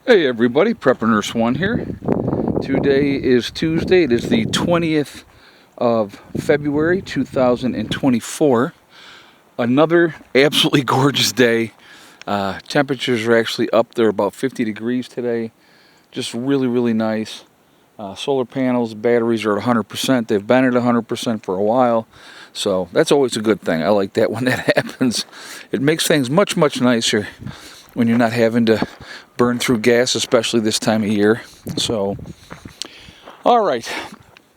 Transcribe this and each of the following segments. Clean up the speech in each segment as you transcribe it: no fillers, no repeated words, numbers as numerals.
Hey everybody, Prepper Nurse 1 here. Today is Tuesday. It is the 20th of February 2024. Another absolutely gorgeous day. Temperatures are actually up. They're about 50 degrees today. Just really, really nice. Solar panels, batteries are at 100%. They've been at 100% for a while. So that's always a good thing. I like that when that happens. It makes things much, much nicer when you're not having to burn through gas, especially this time of year. So, all right.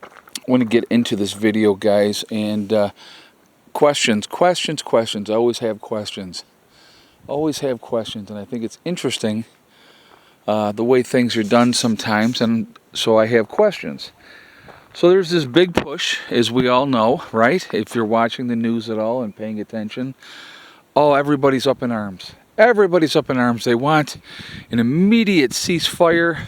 I want to get into this video, guys, and questions. I always have questions. And I think it's interesting the way things are done sometimes, and so I have questions. So there's this big push, as we all know, right? If you're watching the news at all and paying attention, everybody's up in arms. They want an immediate ceasefire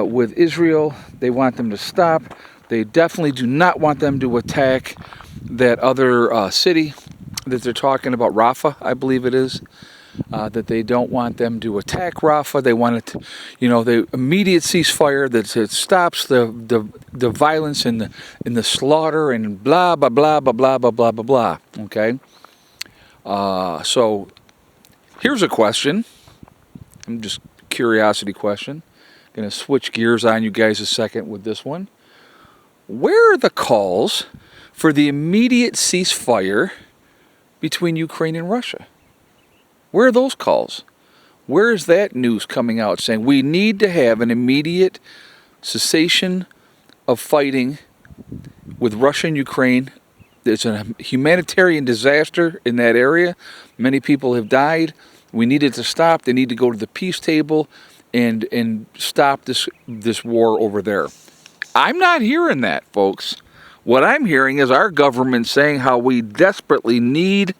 with Israel. They want them to stop. They definitely do not want them to attack that other city that they're talking about, Rafah, I believe it is. That they don't want them to attack Rafah. They want it to, the immediate ceasefire that it stops the violence and the slaughter and blah, blah, blah, blah, blah, blah, blah, blah, blah. Okay? So here's a question. I'm just curiosity question. Going to switch gears on you guys a second with this one. Where are the calls for the immediate ceasefire between Ukraine and Russia? Where are those calls? Where is that news coming out saying we need to have an immediate cessation of fighting with Russia and Ukraine? There's a humanitarian disaster in that area. Many people have died. We need it to stop. They need to go to the peace table and stop this war over there. I'm not hearing that, folks. What I'm hearing is our government saying how we desperately need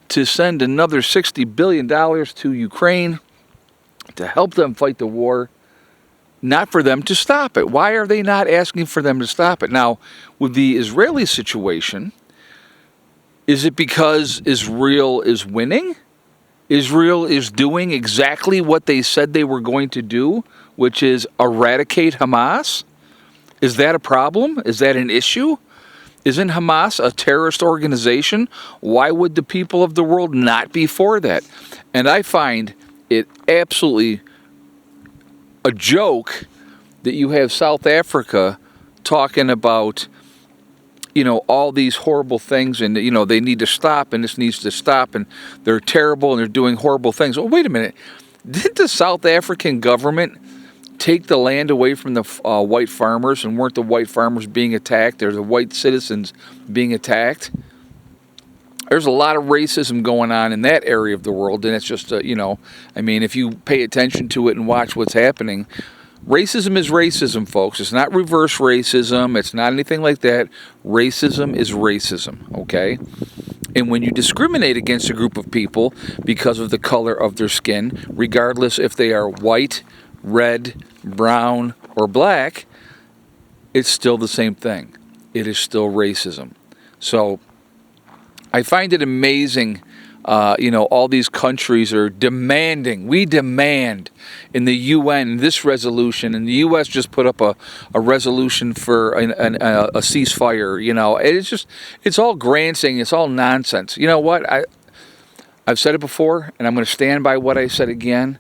to send another $60 billion to Ukraine to help them fight the war, not for them to stop it. Why are they not asking for them to stop it? Now, with the Israeli situation, is it because Israel is winning? Israel is doing exactly what they said they were going to do, which is eradicate Hamas? Is that a problem? Is that an issue? Isn't Hamas a terrorist organization? Why would the people of the world not be for that? And I find it absolutely a joke that you have South Africa talking about, all these horrible things and, they need to stop and this needs to stop and they're terrible and they're doing horrible things. Well, wait a minute. Did the South African government take the land away from the white farmers, and weren't the white farmers being attacked? There's the white citizens being attacked. There's a lot of racism going on in that area of the world, and it's just, if you pay attention to it and watch what's happening, racism is racism, folks. It's not reverse racism. It's not anything like that. Racism is racism, okay? And when you discriminate against a group of people because of the color of their skin, regardless if they are white, red, brown, or black, it's still the same thing. It is still racism. So I find it amazing, all these countries are demanding, we demand in the UN this resolution, and the U.S. just put up a resolution for a ceasefire, it's all grandstanding, it's all nonsense. You know what, I've said it before, and I'm going to stand by what I said again.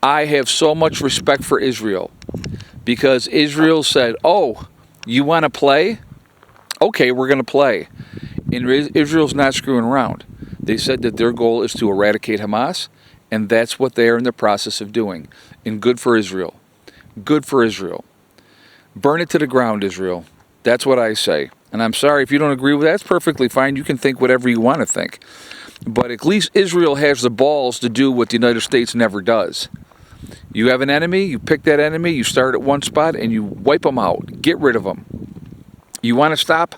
I have so much respect for Israel because Israel said, you want to play? Okay, we're going to play. And Israel's not screwing around. They said that their goal is to eradicate Hamas, and that's what they are in the process of doing. And good for Israel. Good for Israel. Burn it to the ground, Israel. That's what I say. And I'm sorry if you don't agree with that. That's perfectly fine. You can think whatever you want to think. But at least Israel has the balls to do what the United States never does. You have an enemy, you pick that enemy, you start at one spot, and you wipe them out. Get rid of them. You want to stop?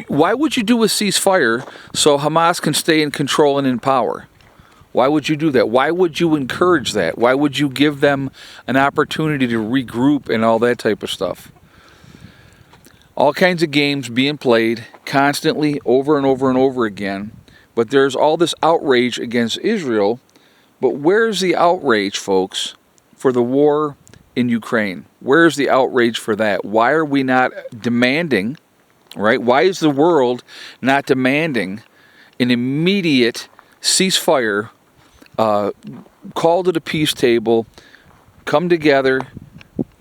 Why would you do a ceasefire so Hamas can stay in control and in power? Why would you do that? Why would you encourage that? Why would you give them an opportunity to regroup and all that type of stuff? All kinds of games being played constantly over and over and over again. But there's all this outrage against Israel. But where's the outrage, folks, for the war in Ukraine? Where is the outrage for that? Why are we not demanding, right? Why is the world not demanding an immediate ceasefire, call to the peace table, come together,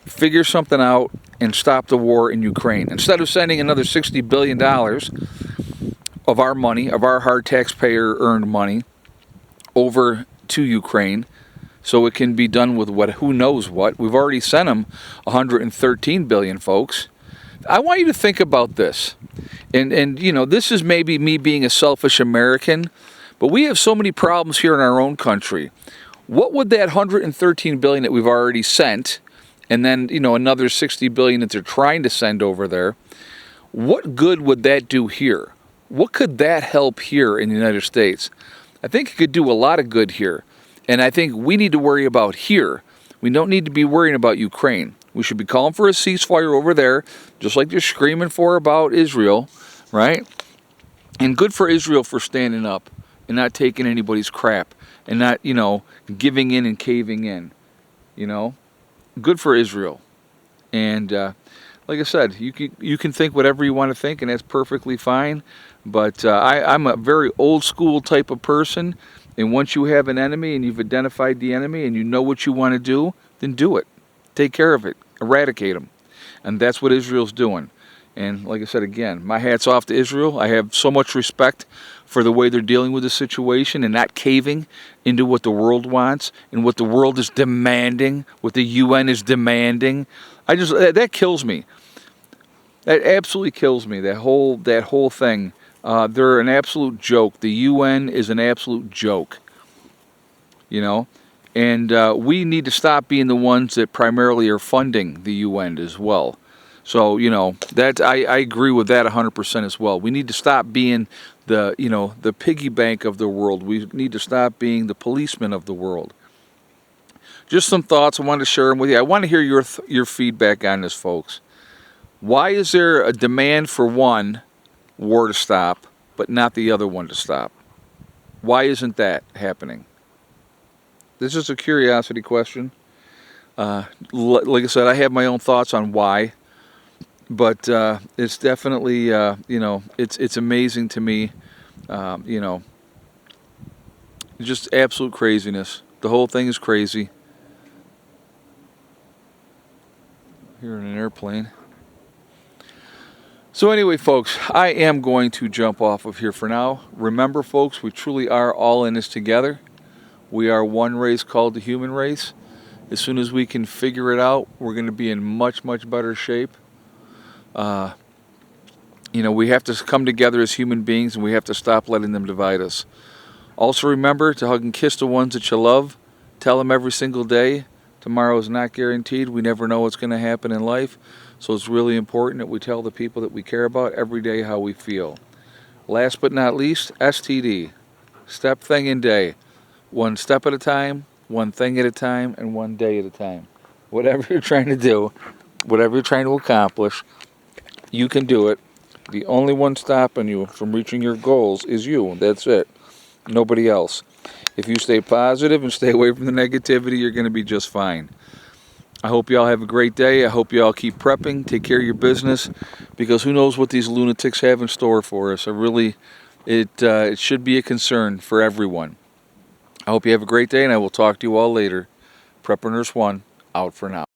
figure something out, and stop the war in Ukraine? Instead of sending another $60 billion of our money, of our hard taxpayer-earned money, over to Ukraine, so it can be done with who knows what. We've already sent them 113 billion, folks. I want you to think about this. And you know, this is maybe me being a selfish American, but we have so many problems here in our own country. What would that 113 billion that we've already sent, and then, you know, another 60 billion that they're trying to send over there, what good would that do here? What could that help here in the United States? I think it could do a lot of good here. And I think we need to worry about here. We don't need to be worrying about Ukraine. We should be calling for a ceasefire over there, just like they're screaming for about Israel, right? And good for Israel for standing up and not taking anybody's crap and not, you know, giving in and caving in, you know? Good for Israel. And like I said, you can think whatever you want to think, and that's perfectly fine. But I'm a very old school type of person. And once you have an enemy and you've identified the enemy and you know what you want to do, then do it. Take care of it. Eradicate them. And that's what Israel's doing. And like I said again, my hat's off to Israel. I have so much respect for the way they're dealing with the situation and not caving into what the world wants and what the world is demanding, what the UN is demanding. That kills me. That absolutely kills me. That whole thing. They're an absolute joke. The UN is an absolute joke, you know, and we need to stop being the ones that primarily are funding the UN as well. So, you know, that I agree with that 100% as well. We need to stop being the piggy bank of the world. We need to stop being the policeman of the world. Just some thoughts. I wanted to share them with you. I want to hear your feedback on this, folks. Why is there a demand for one war to stop, but not the other one to stop? Why isn't that happening? This is a curiosity question. Like I said, I have my own thoughts on why, but it's definitely, you know, it's amazing to me, you know, just absolute craziness. The whole thing is crazy. Here in an airplane. So anyway, folks, I am going to jump off of here for now. Remember, folks, we truly are all in this together. We are one race called the human race. As soon as we can figure it out, we're going to be in much, much better shape. You know, we have to come together as human beings, and we have to stop letting them divide us. Also remember to hug and kiss the ones that you love. Tell them every single day. Tomorrow is not guaranteed. We never know what's going to happen in life. So it's really important that we tell the people that we care about every day how we feel. Last but not least, STD. Step, thing, and day. One step at a time, one thing at a time, and one day at a time. Whatever you're trying to do, whatever you're trying to accomplish, you can do it. The only one stopping you from reaching your goals is you. That's it. Nobody else. If you stay positive and stay away from the negativity, you're going to be just fine. I hope you all have a great day. I hope you all keep prepping. Take care of your business, because who knows what these lunatics have in store for us. It should be a concern for everyone. I hope you have a great day, and I will talk to you all later. Prepper Nurse 1, out for now.